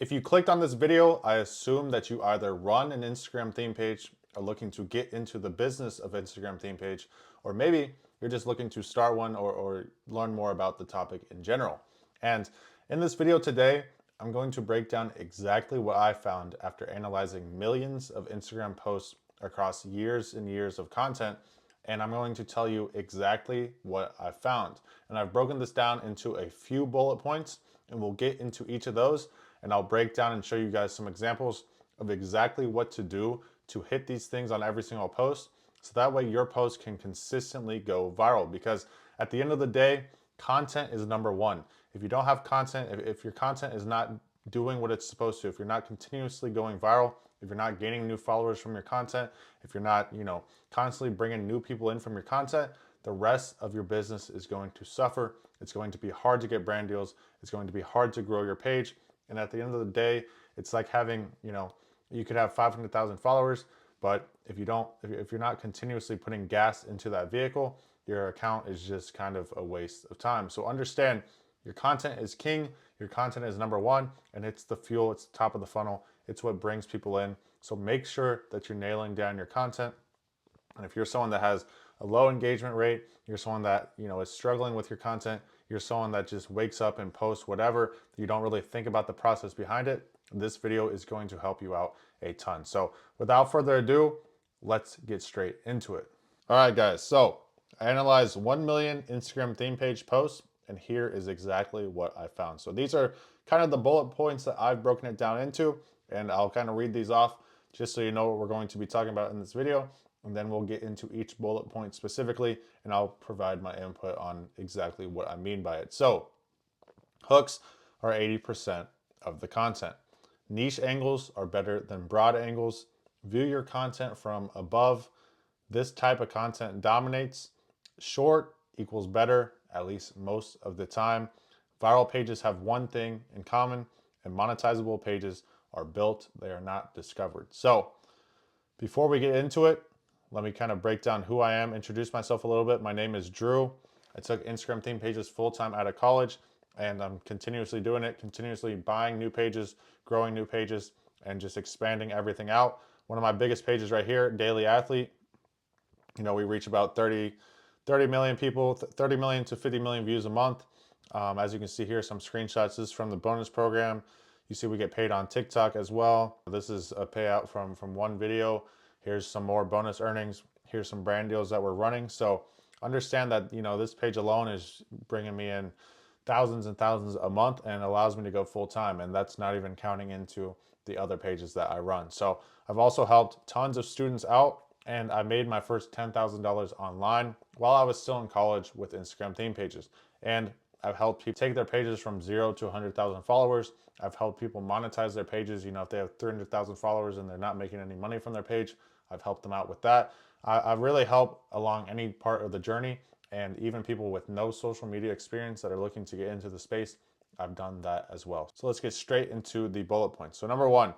If you clicked on this video, I assume that you either run an Instagram theme page, are looking to get into the business of Instagram theme page, or maybe you're just looking to start one or learn more about the topic in general. And in this video today, I'm going to break down exactly what I found after analyzing millions of Instagram posts across years and years of content. And I'm going to tell you exactly what I found. And I've broken this down into a few bullet points, and we'll get into each of those, and I'll break down and show you guys some examples of exactly what to do to hit these things on every single post, so that way your post can consistently go viral. Because at the end of the day, content is number one. If you don't have content, if your content is not doing what it's supposed to, if you're not continuously going viral, if you're not gaining new followers from your content, if you're not, constantly bringing new people in from your content, the rest of your business is going to suffer. It's going to be hard to get brand deals. It's going to be hard to grow your page. And at the end of the day, it's like having, you could have 500,000 followers, but if you're not continuously putting gas into that vehicle, your account is just kind of a waste of time. So understand, your content is king, your content is number one, and it's the fuel, it's the top of the funnel, it's what brings people in. So make sure that you're nailing down your content. And if you're someone that has a low engagement rate, you're someone that, is struggling with your content, you're someone that just wakes up and posts whatever, you don't really think about the process behind it, this video is going to help you out a ton. So without further ado, let's get straight into it. All right, guys. So I analyzed 1 million Instagram theme page posts, and here is exactly what I found. So these are kind of the bullet points that I've broken it down into, and I'll kind of read these off just so you know what we're going to be talking about in this video. And then we'll get into each bullet point specifically, and I'll provide my input on exactly what I mean by it. So hooks are 80% of the content. Niche angles are better than broad angles. View your content from above. This type of content dominates. Short equals better, at least most of the time. Viral pages have one thing in common, and monetizable pages are built, they are not discovered. So before we get into it, let me kind of break down who I am, introduce myself a little bit. My name is Drew. I took Instagram theme pages full-time out of college, and I'm continuously doing it, continuously buying new pages, growing new pages, and just expanding everything out. One of my biggest pages right here, Daily Athlete. We reach about 30 million people, 30 million to 50 million views a month. As you can see here, some screenshots. This is from the bonus program. You see we get paid on TikTok as well. This is a payout from one video. Here's some more bonus earnings. Here's some brand deals that we're running. So understand that, this page alone is bringing me in thousands and thousands a month and allows me to go full time. And that's not even counting into the other pages that I run. So I've also helped tons of students out, and I made my first $10,000 online while I was still in college with Instagram theme pages. And I've helped people take their pages from 0 to 100,000 followers. I've helped people monetize their pages. If they have 300,000 followers and they're not making any money from their page, I've helped them out with that. I really help along any part of the journey, and even people with no social media experience that are looking to get into the space, I've done that as well. So let's get straight into the bullet points. So number one,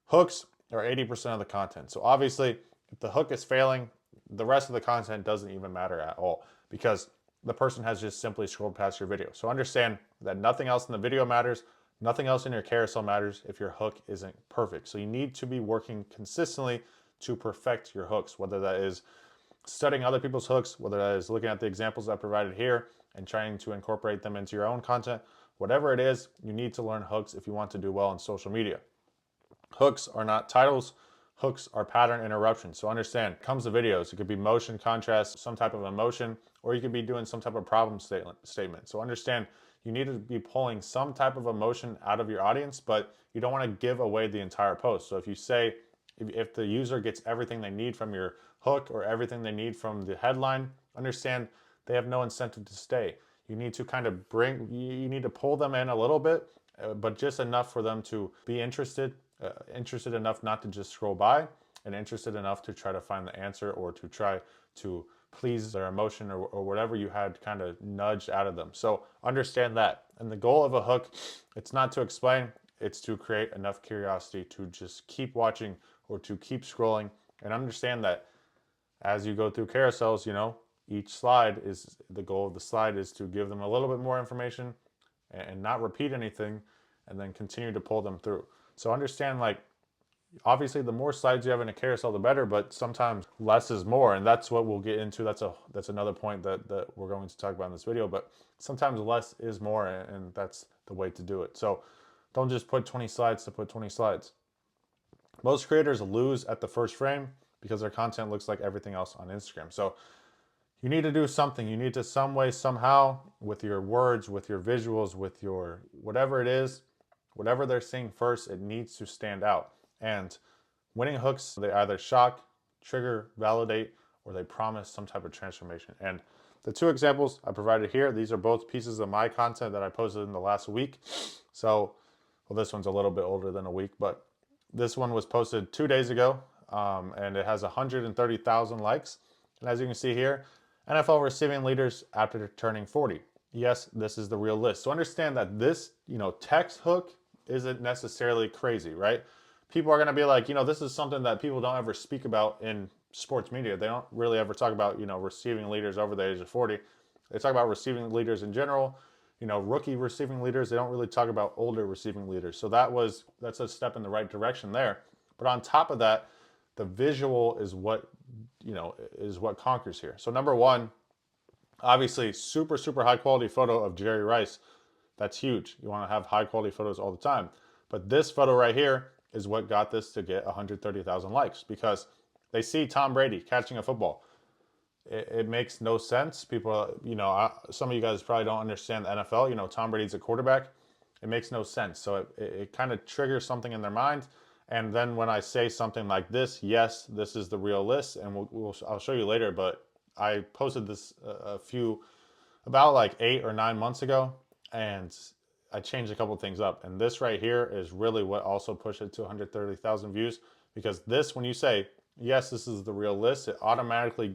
hooks are 80% of the content. So obviously, if the hook is failing, the rest of the content doesn't even matter at all, because the person has just simply scrolled past your video. So understand that nothing else in the video matters, nothing else in your carousel matters if your hook isn't perfect. So you need to be working consistently to perfect your hooks, whether that is studying other people's hooks, whether that is looking at the examples I provided here and trying to incorporate them into your own content. Whatever it is, you need to learn hooks if you want to do well on social media. Hooks are not titles. Hooks are pattern interruptions. So understand, it comes to videos, it could be motion, contrast, some type of emotion, or you could be doing some type of problem statement. So understand, you need to be pulling some type of emotion out of your audience, but you don't want to give away the entire post. So if you say, if the user gets everything they need from your hook or everything they need from the headline, understand they have no incentive to stay. You need to you need to pull them in a little bit, but just enough for them to be interested enough not to just scroll by, and interested enough to try to find the answer or to try to please their emotion or whatever you had kind of nudged out of them. So understand that. And the goal of a hook, it's not to explain, it's to create enough curiosity to just keep watching or to keep scrolling. And understand that as you go through carousels, each slide is, the goal of the slide is to give them a little bit more information and not repeat anything. and then continue to pull them through. So understand, like, obviously the more slides you have in a carousel the better, but sometimes less is more, and that's what we'll get into. That's another point that we're going to talk about in this video. But sometimes less is more, and that's the way to do it. So don't just put 20 slides to put 20 slides. Most creators lose at the first frame because their content looks like everything else on Instagram. So you need to do something. You need to, some way, somehow, with your words, with your visuals, with your whatever it is, whatever they're seeing first, it needs to stand out. And winning hooks, they either shock, trigger, validate, or they promise some type of transformation. And the two examples I provided here, these are both pieces of my content that I posted in the last week. So, well, this one's a little bit older than a week, but this one was posted 2 days ago, and it has 130,000 likes. And as you can see here, NFL receiving leaders after turning 40. Yes, this is the real list. So understand that this, text hook isn't necessarily crazy, right? People are going to be like, this is something that people don't ever speak about in sports media. They don't really ever talk about, receiving leaders over the age of 40. They talk about receiving leaders in general, rookie receiving leaders. They don't really talk about older receiving leaders. So that's a step in the right direction there. But on top of that, the visual is what, is what conquers here. So number one, obviously super, super high quality photo of Jerry Rice. That's huge. You want to have high quality photos all the time. But this photo right here is what got this to get 130,000 likes, because they see Tom Brady catching a football. It makes no sense. People, some of you guys probably don't understand the NFL. Tom Brady's a quarterback. It makes no sense. So it kind of triggers something in their mind. And then when I say something like this, yes, this is the real list, and I'll show you later. But I posted this about like 8 or 9 months ago, and I changed a couple things up. And this right here is really what also pushed it to 130,000 views, because this, when you say, yes, this is the real list, it automatically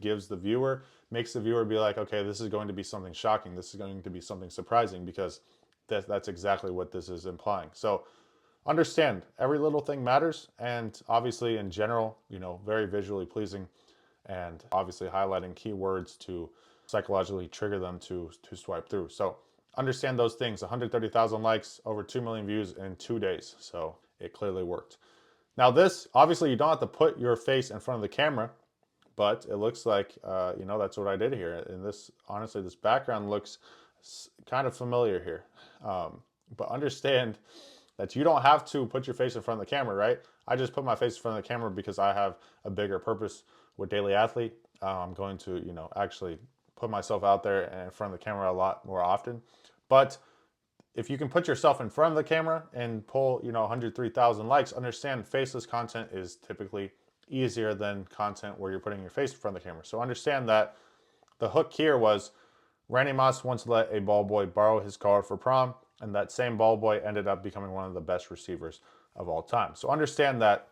makes the viewer be like, okay, this is going to be something shocking. This is going to be something surprising, because that's exactly what this is implying. So understand, every little thing matters. And obviously in general, very visually pleasing, and obviously highlighting keywords to psychologically trigger them to swipe through. So understand those things. 130,000 likes, over 2 million views in 2 days. So it clearly worked. Now this, obviously you don't have to put your face in front of the camera, but it looks like, that's what I did here. And this, honestly, this background looks kind of familiar here. But understand that you don't have to put your face in front of the camera, right? I just put my face in front of the camera because I have a bigger purpose with Daily Athlete. I'm going to, actually put myself out there in front of the camera a lot more often. But if you can put yourself in front of the camera and pull, 103,000 likes, understand faceless content is typically easier than content where you're putting your face in front of the camera. So understand that the hook here was, Randy Moss once let a ball boy borrow his car for prom, and that same ball boy ended up becoming one of the best receivers of all time. So understand that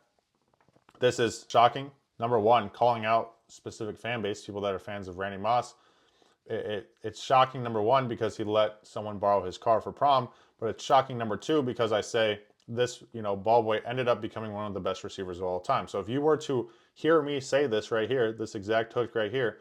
this is shocking. Number one, calling out specific fan base, people that are fans of Randy Moss. It's shocking, number one, because he let someone borrow his car for prom, but it's shocking, number two, because I say this, ball boy ended up becoming one of the best receivers of all time. So if you were to hear me say this right here, this exact hook right here,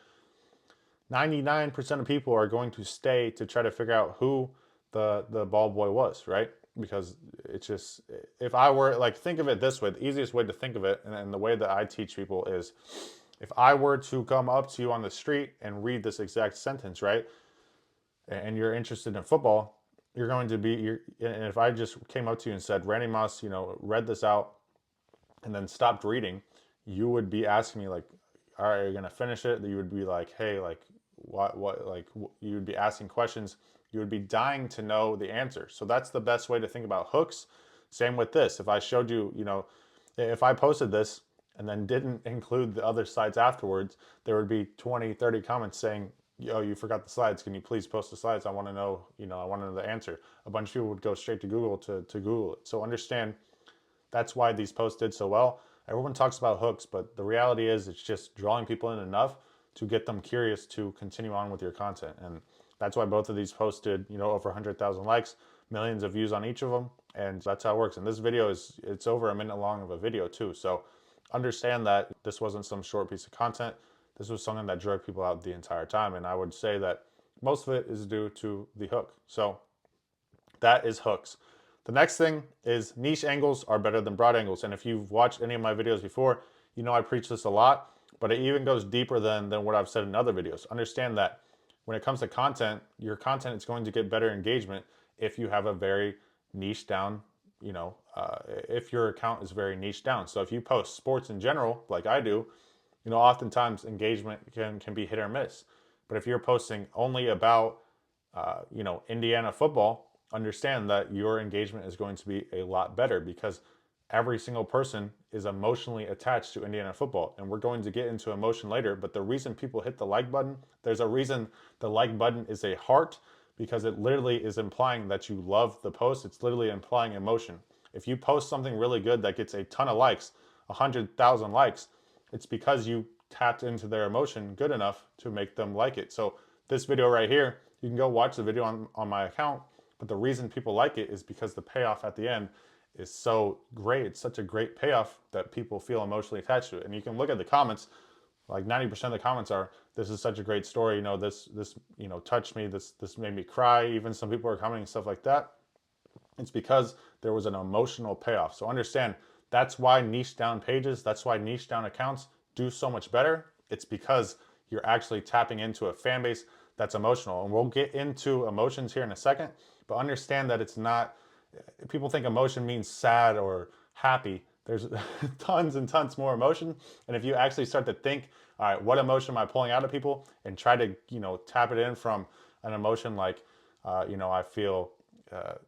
99% of people are going to stay to try to figure out who the ball boy was, right? Because it's just, if I were, like, think of it this way, the easiest way to think of it, and the way that I teach people is, if I were to come up to you on the street and read this exact sentence, right, and you're interested in football, you're going to be, and if I just came up to you and said, Randy Moss, read this out, and then stopped reading, you would be asking me, like, all right, are you going to finish it? You would be like, hey, like, you would be asking questions. You would be dying to know the answer. So that's the best way to think about hooks. Same with this. If I showed you, if I posted this and then didn't include the other slides afterwards, there would be 20, 30 comments saying, yo, you forgot the slides. Can you please post the slides? I want to know, I want to know the answer. A bunch of people would go straight to Google to Google it. So understand, that's why these posts did so well. Everyone talks about hooks, but the reality is it's just drawing people in enough to get them curious to continue on with your content. And that's why both of these posted, over 100,000 likes, millions of views on each of them. And that's how it works. And this video it's over a minute long of a video too. So understand that this wasn't some short piece of content. This was something that drug people out the entire time. And I would say that most of it is due to the hook. So that is hooks. The next thing is niche angles are better than broad angles. And if you've watched any of my videos before, you know I preach this a lot, but it even goes deeper than what I've said in other videos. Understand that when it comes to content, your content is going to get better engagement if you have a very niche down, if your account is very niche down. So if you post sports in general, like I do, oftentimes engagement can be hit or miss. But if you're posting only about, Indiana football, understand that your engagement is going to be a lot better because every single person is emotionally attached to Indiana football. And we're going to get into emotion later, but the reason people hit the like button, there's a reason the like button is a heart because it literally is implying that you love the post. It's literally implying emotion. If you post something really good that gets a ton of likes, 100,000 likes, it's because you tapped into their emotion good enough to make them like it. So this video right here, you can go watch the video on my account, but the reason people like it is because the payoff at the end is so great. It's such a great payoff that people feel emotionally attached to it. And you can look at the comments, like 90% of the comments are, this is such a great story, this touched me, this made me cry. Even some people are commenting stuff like that. It's because there was an emotional payoff. So understand, that's why niche down pages, that's why niche down accounts do so much better. It's because you're actually tapping into a fan base that's emotional. And we'll get into emotions here in a second, but understand that it's not, people think emotion means sad or happy. There's tons and tons more emotion. And if you actually start to think, all right, what emotion am I pulling out of people, and try to, tap it in from an emotion like, I feel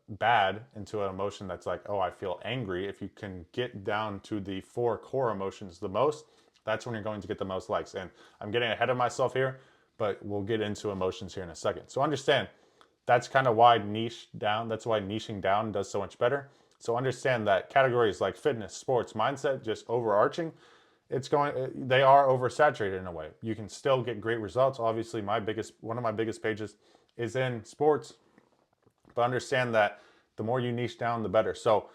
bad, into an emotion that's like, oh, I feel angry. If you can get down to the 4 core emotions the most, that's when you're going to get the most likes. And I'm getting ahead of myself here, but we'll get into emotions here in a second. So understand, that's kind of why that's why niching down does so much better. So understand that categories like fitness, sports, mindset, just overarching, they are oversaturated in a way. You can still get great results. Obviously, one of my biggest pages is in sports, but understand that the more you niche down, the better. So,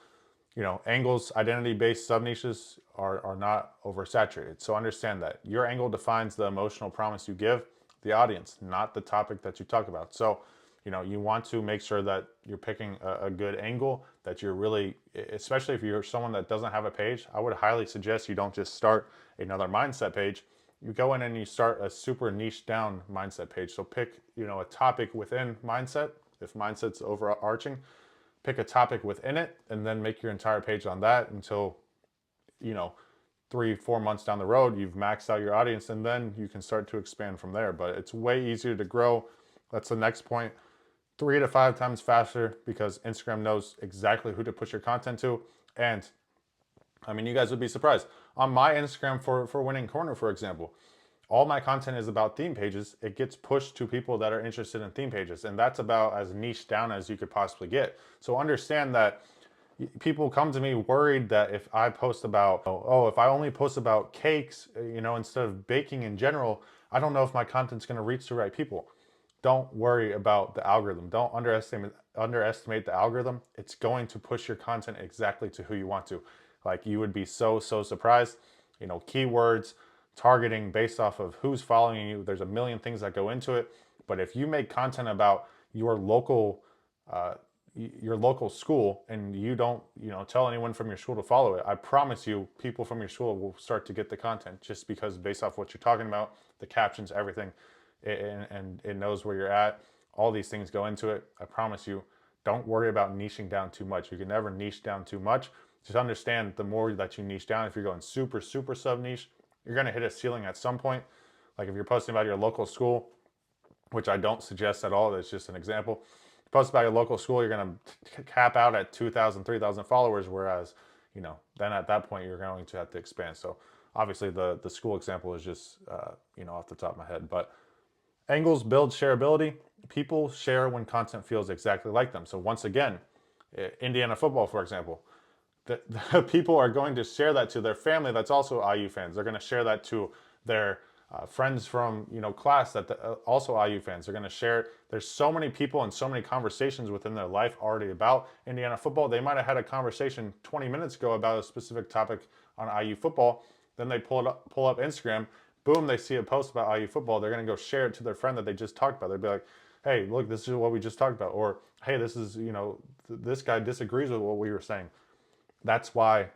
angles, identity-based sub-niches are not oversaturated. So understand that your angle defines the emotional promise you give the audience, not the topic that you talk about. So, you want to make sure that you're picking a good angle, that you're really, especially if you're someone that doesn't have a page, I would highly suggest you don't just start another mindset page. You go in and you start a super niche down mindset page. So pick, a topic within mindset. If mindset's overarching, pick a topic within it and then make your entire page on that until, 3-4 months down the road, you've maxed out your audience, and then you can start to expand from there. But it's way easier to grow. That's the next point. 3 to 5 times faster because Instagram knows exactly who to push your content to. And I mean, you guys would be surprised. On my Instagram for Winning Corner, for example, all my content is about theme pages. It gets pushed to people that are interested in theme pages. And that's about as niche down as you could possibly get. So understand that people come to me worried that if I post about, if I only post about cakes, instead of baking in general, I don't know if my content's going to reach the right people. Don't worry about the algorithm. Don't underestimate the algorithm. It's going to push your content exactly to who you want to. Like, you would be so surprised. Keywords, targeting based off of who's following you. There's a million things that go into it. But if you make content about your local school and you don't tell anyone from your school to follow it, I promise you people from your school will start to get the content, just because based off what you're talking about, the captions, everything, and it knows where you're at. All these things go into it. I promise you, don't worry about niching down too much. You can never niche down too much. Just understand, the more that you niche down, if you're going super sub niche, you're going to hit a ceiling at some point. Like if you're posting about your local school, which I don't suggest at all, that's just an example. Post about your local school, you're going to cap out at 2,000, 3,000 followers, whereas, then at that point you're going to have to expand. So obviously the school example is just, off the top of my head. But angles build shareability. People share when content feels exactly like them. So once again, Indiana football, for example, the people are going to share that to their family that's also IU fans. They're going to share that to their friends from class that also IU fans. They're going to share. There's so many people and so many conversations within their life already about Indiana football. They might have had a conversation 20 minutes ago about a specific topic on IU football. Then they pull up Instagram. Boom, they see a post about IU football. They're going to go share it to their friend that they just talked about. They'd be like, hey, look, this is what we just talked about, or hey, this is, this guy disagrees with what we were saying. That's why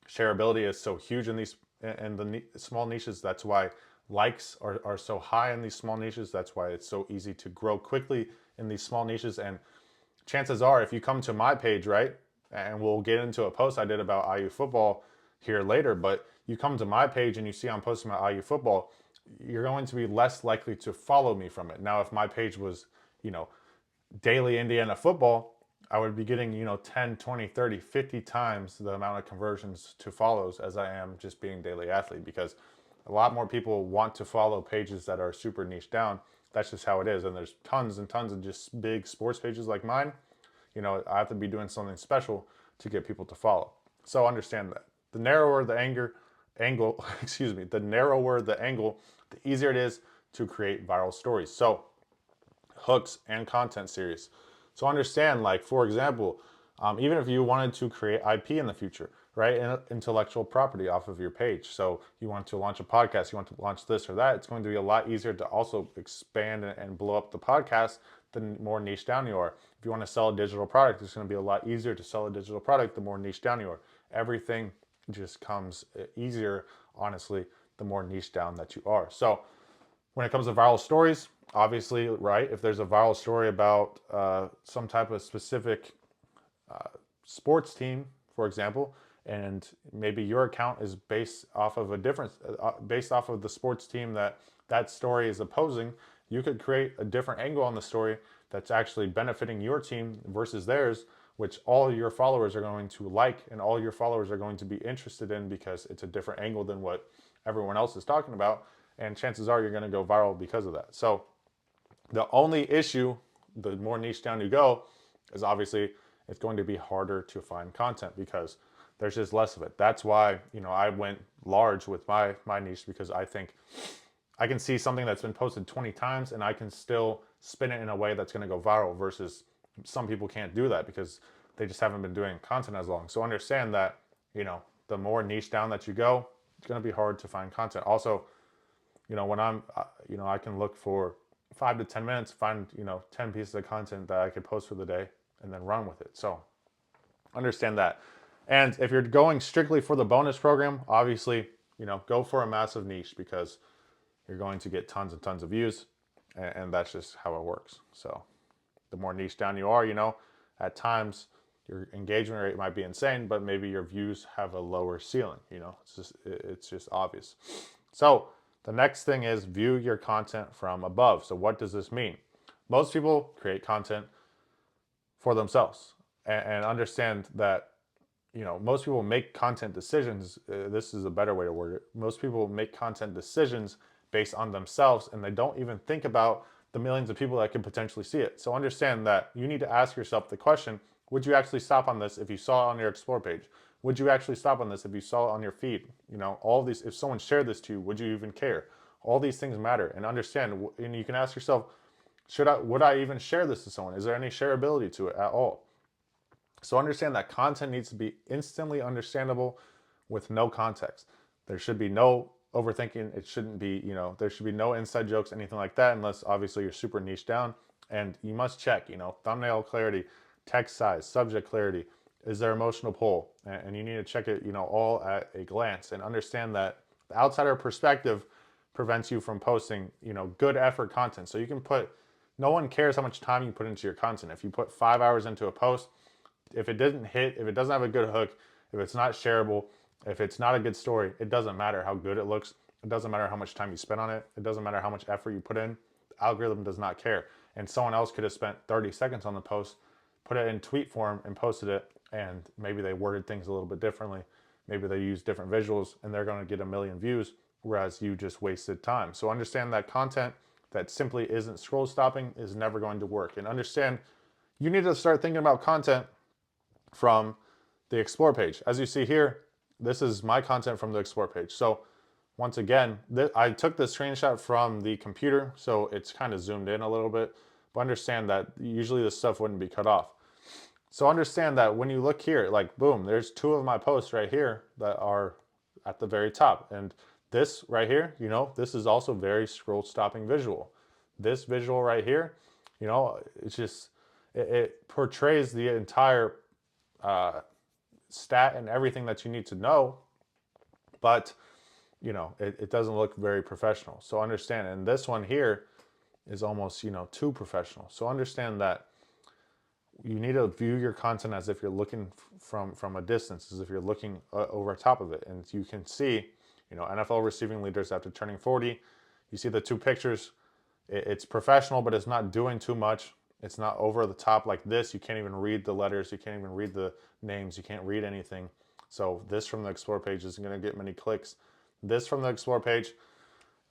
shareability is so huge in these in the small niches. That's why likes are so high in these small niches. That's why it's so easy to grow quickly in these small niches. And chances are, if you come to my page, right, and we'll get into a post I did about IU football here later, but you come to my page and you see I'm posting about IU football, you're going to be less likely to follow me from it. Now, if my page was, you know, daily Indiana football, I would be getting, 10, 20, 30, 50 times the amount of conversions to follows as I am just being daily athlete, because a lot more people want to follow pages that are super niche down. That's just how it is. And there's tons and tons of just big sports pages like mine. I have to be doing something special to get people to follow. So understand that. The narrower the angle, excuse me, the narrower the angle, the easier it is to create viral stories. So hooks and content series. So understand, like, for example, even if you wanted to create IP in the future, right, intellectual property off of your page. So you want to launch a podcast, you want to launch this or that, it's going to be a lot easier to also expand and blow up the podcast the more niche down you are. If you want to sell a digital product, it's going to be a lot easier to sell a digital product the more niche down you are. Everything just comes easier, honestly, the more niche down that you are. So when it comes to viral stories, obviously, right, if there's a viral story about some type of specific sports team, for example, and maybe your account is based off of based off of the sports team that story is opposing, you could create a different angle on the story that's actually benefiting your team versus theirs, which all your followers are going to like and all your followers are going to be interested in, because it's a different angle than what everyone else is talking about. And chances are you're going to go viral because of that. So the only issue, the more niche down you go, is obviously it's going to be harder to find content because there's just less of it. That's why, I went large with my niche, because I think I can see something that's been posted 20 times and I can still spin it in a way that's going to go viral, versus some people can't do that because they just haven't been doing content as long. So understand that, the more niche down that you go, it's going to be hard to find content. Also, when I can look for 5 to 10 minutes, find, 10 pieces of content that I could post for the day and then run with it. So understand that. And if you're going strictly for the bonus program, obviously, go for a massive niche, because you're going to get tons and tons of views, and that's just how it works. So the more niche down you are, at times your engagement rate might be insane, but maybe your views have a lower ceiling. It's just obvious. So the next thing is view your content from above. So what does this mean? Most people create content for themselves, and understand that, most people make content decisions. This is a better way to word it. Most people make content decisions based on themselves, and they don't even think about the millions of people that could potentially see it. So understand that you need to ask yourself the question, would you actually stop on this if you saw it on your explore page? Would you actually stop on this if you saw it on your feed? All these, if someone shared this to you, would you even care? All these things matter. And understand, and you can ask yourself, would I even share this to someone? Is there any shareability to it at all? So understand that content needs to be instantly understandable with no context. There should be no overthinking. It shouldn't be, there should be no inside jokes, anything like that, unless obviously you're super niche down. And you must check, thumbnail clarity, text size, subject clarity. Is there emotional pull? And you need to check it, all at a glance, and understand that the outsider perspective prevents you from posting, good effort content. So you can no one cares how much time you put into your content. If you put 5 hours into a post, if it doesn't hit, if it doesn't have a good hook, if it's not shareable, if it's not a good story, it doesn't matter how good it looks. It doesn't matter how much time you spend on it. It doesn't matter how much effort you put in. The algorithm does not care. And someone else could have spent 30 seconds on the post, put it in tweet form and posted it, and maybe they worded things a little bit differently. Maybe they used different visuals, and they're going to get a million views, whereas you just wasted time. So understand that content that simply isn't scroll stopping is never going to work. And understand you need to start thinking about content from the explore page. As you see here, this is my content from the explore page. So once again, I took this screenshot from the computer, so it's kind of zoomed in a little bit, but understand that usually this stuff wouldn't be cut off. So understand that when you look here, like boom, there's 2 of my posts right here that are at the very top. And this right here, this is also very scroll stopping visual. This visual right here You know, it's just it portrays the entire uh, stat and everything that you need to know, but you know, it doesn't look very professional. So understand, and this one here is almost, you know, too professional. So understand that you need to view your content as if you're looking from a distance, as if you're looking over top of it, and you can see, you know, NFL receiving leaders after turning 40. You see the two pictures. It's professional, but it's not doing too much. It's not over the top like this. You can't even read the letters. You can't even read the names. You can't read anything. So this from the Explore page isn't going to get many clicks. This from the Explore page,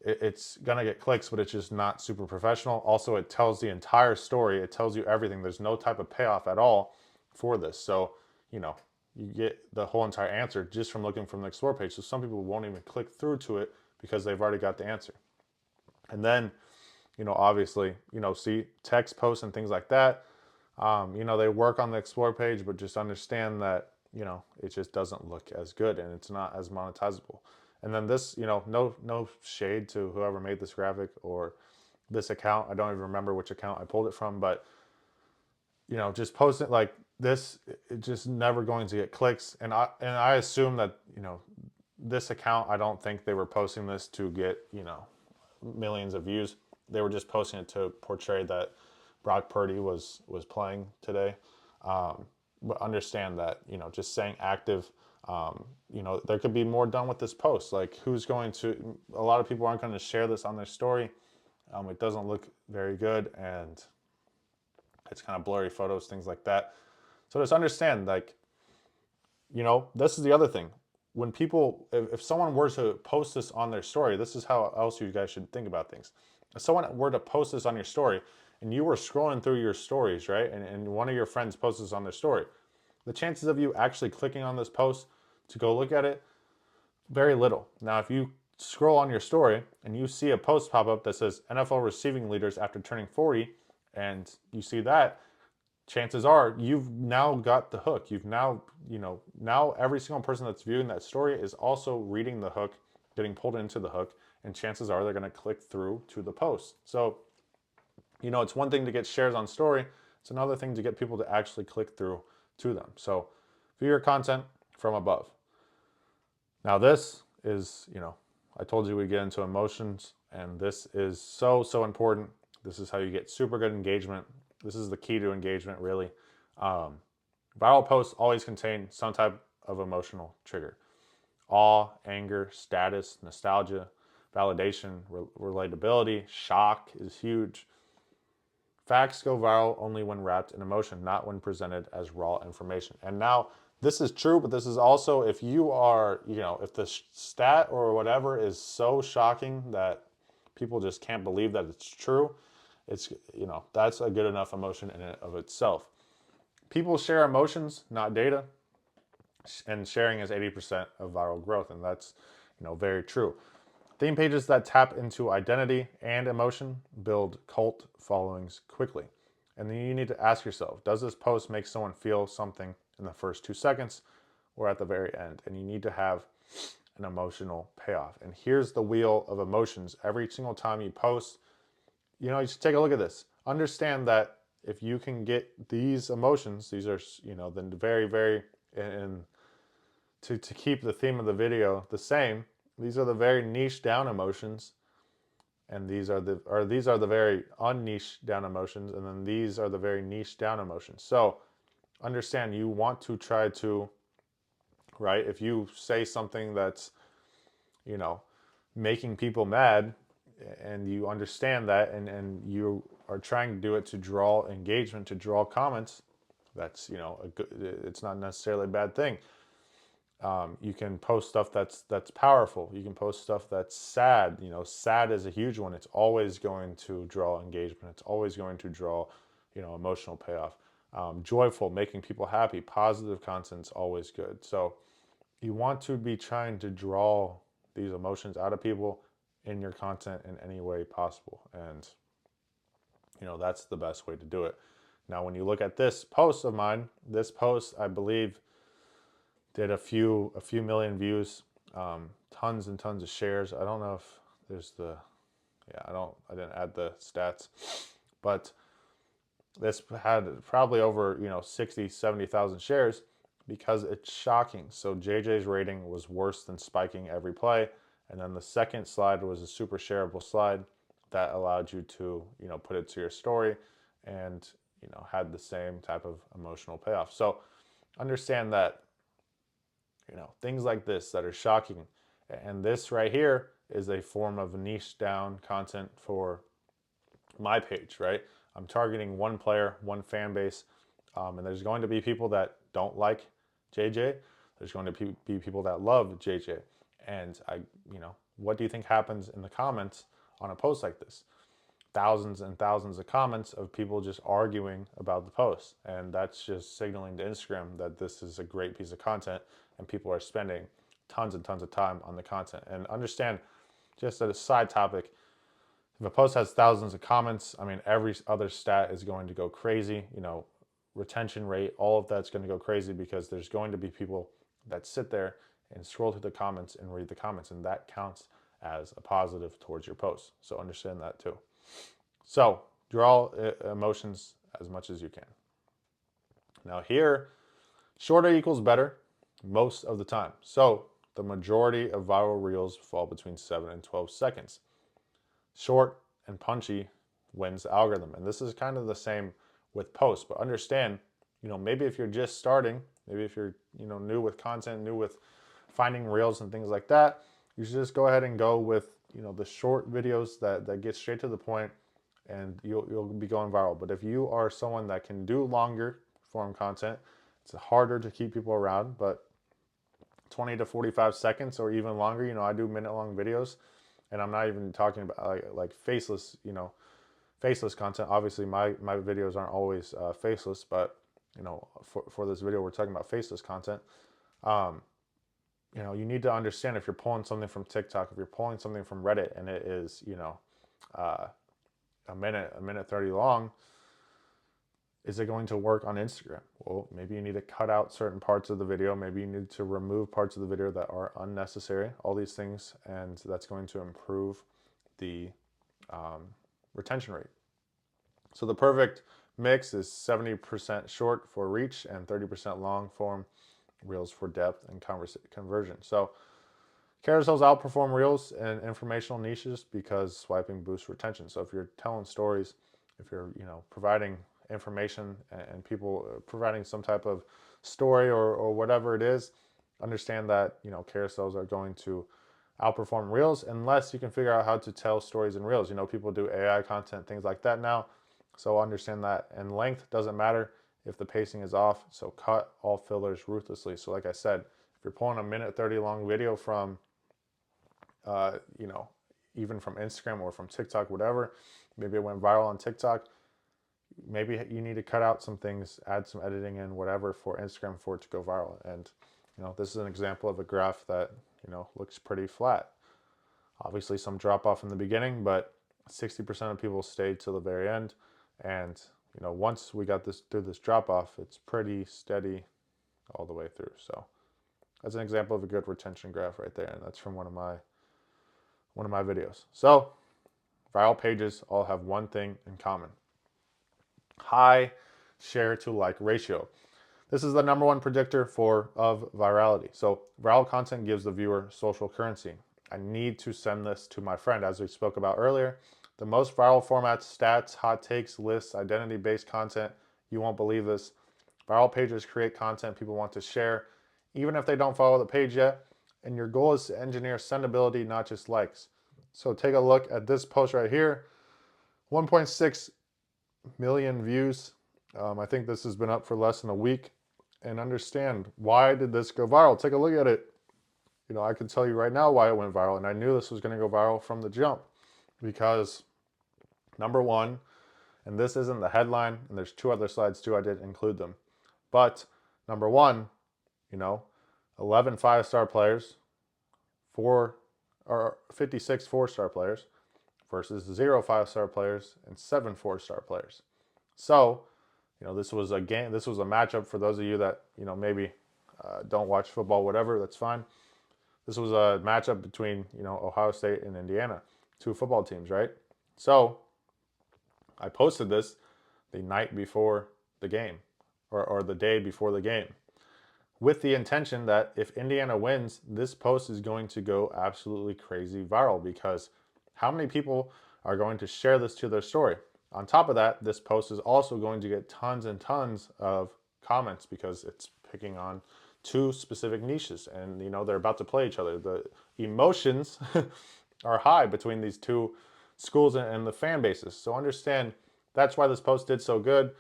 it's going to get clicks, but it's just not super professional. Also, it tells the entire story. It tells you everything. There's no type of payoff at all for this. So, you know, you get the whole entire answer just from looking from the Explore page. So some people won't even click through to it because they've already got the answer. And then, you know, obviously, you know, see text posts and things like that. You know, they work on the Explore page, but just understand that, you know, it just doesn't look as good and it's not as monetizable. And then this, you know, no shade to whoever made this graphic or this account. I don't even remember which account I pulled it from, but you know, just post it like this, it's just never going to get clicks. And I assume that, you know, this account, I don't think they were posting this to get, you know, millions of views. They were just posting it to portray that Brock Purdy was playing today. But understand that, you know, just saying active, you know, there could be more done with this post. Like, who's going to? A lot of people aren't going to share this on their story. It doesn't look very good, and it's kind of blurry photos, things like that. So just understand, like, you know, this is the other thing. When people, if someone were to post this on their story, this is how else you guys should think about things. If someone were to post this on your story and you were scrolling through your stories, right, and one of your friends posts this on their story, the chances of you actually clicking on this post to go look at it, very little. Now, if you scroll on your story and you see a post pop up that says NFL receiving leaders after turning 40, and you see that, chances are you've now got the hook. You've now, you know, now every single person that's viewing that story is also reading the hook, getting pulled into the hook, and chances are they're going to click through to the post. So, you know, it's one thing to get shares on story, it's another thing to get people to actually click through to them. So, view your content from above. Now, this is, you know, I told you we get into emotions, and this is so important. This is how you get super good engagement. This is the key to engagement, really. Um, Viral posts always contain some type of emotional trigger: awe, anger, status, nostalgia, validation, relatability, shock is huge. Facts go viral only when wrapped in emotion, not when presented as raw information. And now, this is true, but this is also if you are, you know, if the stat or whatever is so shocking that people just can't believe that it's true, it's, you know, that's a good enough emotion in and of itself. People share emotions, not data, and sharing is 80% of viral growth, and that's, you know, very true. Theme pages that tap into identity and emotion build cult followings quickly. And then you need to ask yourself, does this post make someone feel something in the first 2 seconds or at the very end? And you need to have an emotional payoff. And here's the wheel of emotions. Every single time you post, you know, you should take a look at this. Understand that if you can get these emotions, these are, you know, then very, and to keep the theme of the video the same, these are the very niche down emotions, and these are the very unniche down emotions, and then these are the very niche down emotions. So understand, you want to try to, right, if you say something that's, you know, making people mad, and you understand that, and you are trying to do it to draw engagement, to draw comments, that's, you know, it's not necessarily a bad thing. You can post stuff that's powerful. You can post stuff that's sad. You know, sad is a huge one. It's always going to draw engagement. It's always going to draw, you know, emotional payoff. Joyful, making people happy. Positive content's always good. So you want to be trying to draw these emotions out of people in your content in any way possible, and you know, that's the best way to do it. Now, when you look at this post of mine, this post, I believe, did a few million views, tons and tons of shares. I don't know if there's the, yeah, I didn't add the stats, but This had probably over 60, 70,000 shares because it's shocking. So JJ's rating was worse than spiking every play. And then the second slide was a super shareable slide that allowed you to put it to your story and had the same type of emotional payoff. So understand that things like this that are shocking, and this right here is a form of niche down content for my page, right? I'm targeting one player, one fan base, and there's going to be people that don't like JJ. There's going to be people that love JJ. And what do you think happens in the comments on a post like this? Thousands and thousands of comments of people just arguing about the post. And that's just signaling to Instagram that this is a great piece of content and people are spending tons and tons of time on the content. And understand, just as a side topic, if a post has thousands of comments, I mean, every other stat is going to go crazy. Retention rate, all of that's going to go crazy because there's going to be people that sit there and scroll through the comments and read the comments, and that counts as a positive towards your post. So understand that too. So draw emotions as much as you can. Now here, shorter equals better most of the time. So the majority of viral reels fall between 7 and 12 seconds. Short and punchy wins the algorithm. And this is kind of the same with posts, but understand, maybe if you're just starting, maybe if you're, new with content, new with finding reels and things like that, you should just go ahead and go with, the short videos that get straight to the point, and you'll be going viral. But if you are someone that can do longer form content, it's harder to keep people around, but 20 to 45 seconds or even longer, I do minute-long videos, and I'm not even talking about like faceless, faceless content. Obviously, my videos aren't always faceless, but for this video, we're talking about faceless content. You need to understand, if you're pulling something from TikTok, if you're pulling something from Reddit, and it is a minute 30 long, is it going to work on Instagram? Well, maybe you need to cut out certain parts of the video. Maybe you need to remove parts of the video that are unnecessary, all these things, and that's going to improve the retention rate. So the perfect mix is 70% short for reach and 30% long form reels for depth and conversion. So carousels outperform reels in informational niches because swiping boosts retention. So if you're telling stories, if you're providing information and people providing some type of story or whatever it is, understand that carousels are going to outperform reels unless you can figure out how to tell stories in reels. People do AI content, things like that now, so understand that. And length doesn't matter if the pacing is off, so cut all fillers ruthlessly. So like I said, if you're pulling a minute 30 long video from even from Instagram or from TikTok, whatever, maybe it went viral on TikTok, maybe you need to cut out some things, add some editing in, whatever, for Instagram for it to go viral. And this is an example of a graph that looks pretty flat. Obviously some drop off in the beginning, but 60% of people stayed till the very end. And once we got through this drop off, it's pretty steady all the way through. So that's an example of a good retention graph right there, and that's from one of my videos. So viral pages all have one thing in common: high share to like ratio. This is the number one predictor of virality. So viral content gives the viewer social currency. I need to send this to my friend, as we spoke about earlier. The most viral formats: stats, hot takes, lists, identity-based content. You won't believe this. Viral pages create content people want to share, even if they don't follow the page yet. And your goal is to engineer sendability, not just likes. So take a look at this post right here. 1.6 million views. I think this has been up for less than a week. And understand, why did this go viral? Take a look at it. I can tell you right now why it went viral. And I knew this was going to go viral from the jump. Because number one, and this isn't the headline, and there's two other slides too, I didn't include them. But number one, 11 5-star players, 56 4-star players versus 0 5-star players and 7 4-star players. So, this was a game, this was a matchup for those of you that, maybe don't watch football, whatever, that's fine. This was a matchup between, Ohio State and Indiana, two football teams, right? So I posted this. the night before the game or the day before the game, with the intention that if Indiana wins, this post is going to go absolutely crazy viral, because how many people are going to share this to their story? On top of that, this post is also going to get tons and tons of comments because it's picking on two specific niches, and they're about to play each other. The emotions are high between these two schools and the fan bases. So understand that's why this post did so good.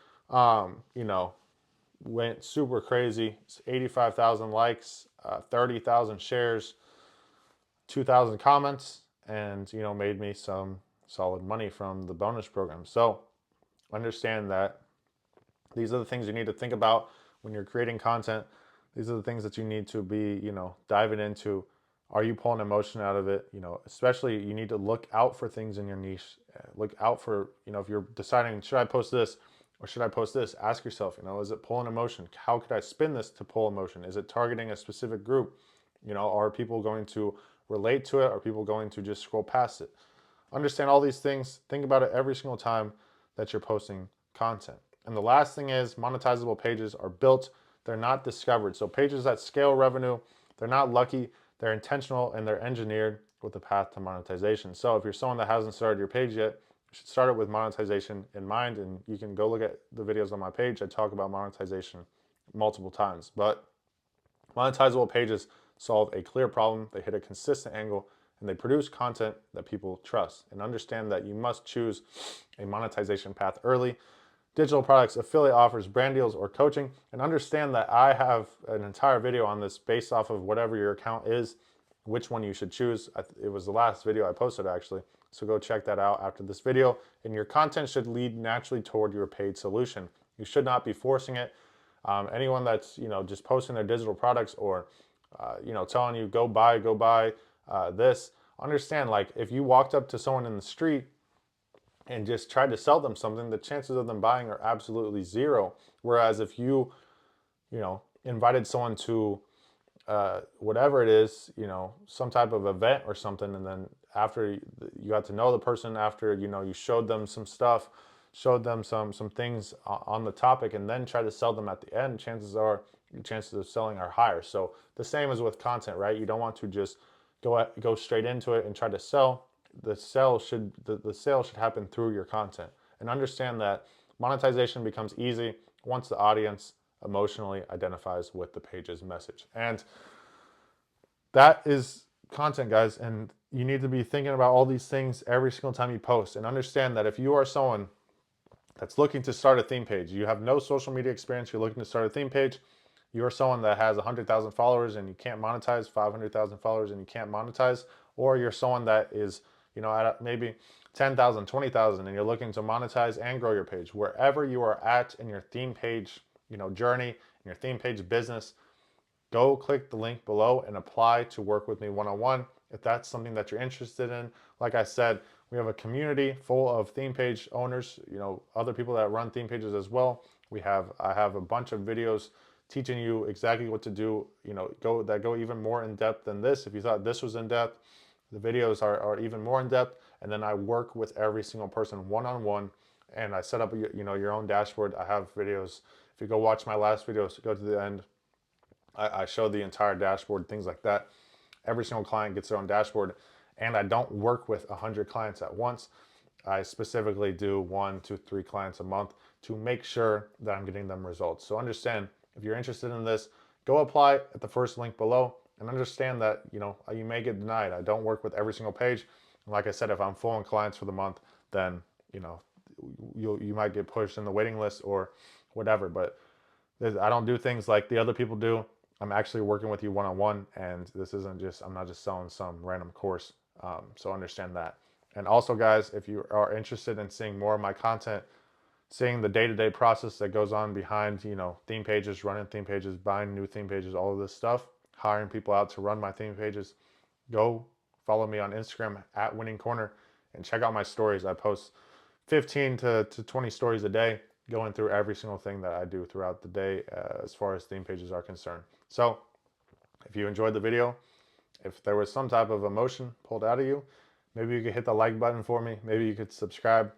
Went super crazy. It's 85,000 likes, 30,000 shares, 2,000 comments, and made me some solid money from the bonus program. So understand that these are the things you need to think about when you're creating content. These are the things that you need to be, diving into. Are you pulling emotion out of it? Especially you need to look out for things in your niche. Look out for, if you're deciding, should I post this or should I post this? Ask yourself, is it pulling emotion? How could I spin this to pull emotion? Is it targeting a specific group? Are people going to relate to it? Are people going to just scroll past it? Understand all these things. Think about it every single time that you're posting content. And the last thing is, monetizable pages are built, they're not discovered. So pages that scale revenue, they're not lucky, they're intentional, and they're engineered with a path to monetization. So if you're someone that hasn't started your page yet, you should start it with monetization in mind, and you can go look at the videos on my page. I talk about monetization multiple times. But monetizable pages solve a clear problem, they hit a consistent angle, and they produce content that people trust. And understand that you must choose a monetization path early. Digital products, affiliate offers, brand deals, or coaching. And understand that I have an entire video on this based off of whatever your account is, which one you should choose. It was the last video I posted, actually. So go check that out after this video. And your content should lead naturally toward your paid solution. You should not be forcing it. Anyone that's just posting their digital products or telling you go buy this, understand, like, if you walked up to someone in the street and just tried to sell them something, the chances of them buying are absolutely zero. Whereas if you invited someone to whatever it is, some type of event or something, and then after you got to know the person, after you showed them some stuff, showed them some things on the topic, and then try to sell them at the end, chances of selling are higher. So the same as with content, right? You don't want to just go straight into it and try to sell. The sale should happen through your content. And understand that monetization becomes easy once the audience emotionally identifies with the page's message. And that is content, guys. And you need to be thinking about all these things every single time you post. And understand that if you are someone that's looking to start a theme page, you have no social media experience, you're looking to start a theme page, you're someone that has 100,000 followers and you can't monetize, 500,000 followers and you can't monetize, or you're someone that is, at maybe 10,000, 20,000, and you're looking to monetize and grow your page. Wherever you are at in your theme page, journey, in your theme page business, go click the link below and apply to work with me one-on-one if that's something that you're interested in. Like I said, we have a community full of theme page owners, other people that run theme pages as well. I have a bunch of videos teaching you exactly what to do, go even more in depth than this. If you thought this was in depth, the videos are even more in depth. And then I work with every single person one-on-one, and I set up your own dashboard. I have videos. If you go watch my last video, so go to the end, I show the entire dashboard, things like that. Every single client gets their own dashboard, and I don't work with 100 clients at once. I specifically do 1 to 3 clients a month to make sure that I'm getting them results. So understand, if you're interested in this, go apply at the first link below, and understand that you may get denied. I don't work with every single page. And like I said, if I'm full on clients for the month, then you might get pushed in the waiting list or whatever. But I don't do things like the other people do. I'm actually working with you one-on-one, and I'm not just selling some random course. So understand that. And also, guys, if you are interested in seeing more of my content, seeing the day-to-day process that goes on behind, theme pages, running theme pages, buying new theme pages, all of this stuff, hiring people out to run my theme pages, go follow me on Instagram at Winning Corner and check out my stories. I post 15 to 20 stories a day, going through every single thing that I do throughout the day as far as theme pages are concerned. So if you enjoyed the video, if there was some type of emotion pulled out of you, maybe you could hit the like button for me. Maybe you could subscribe.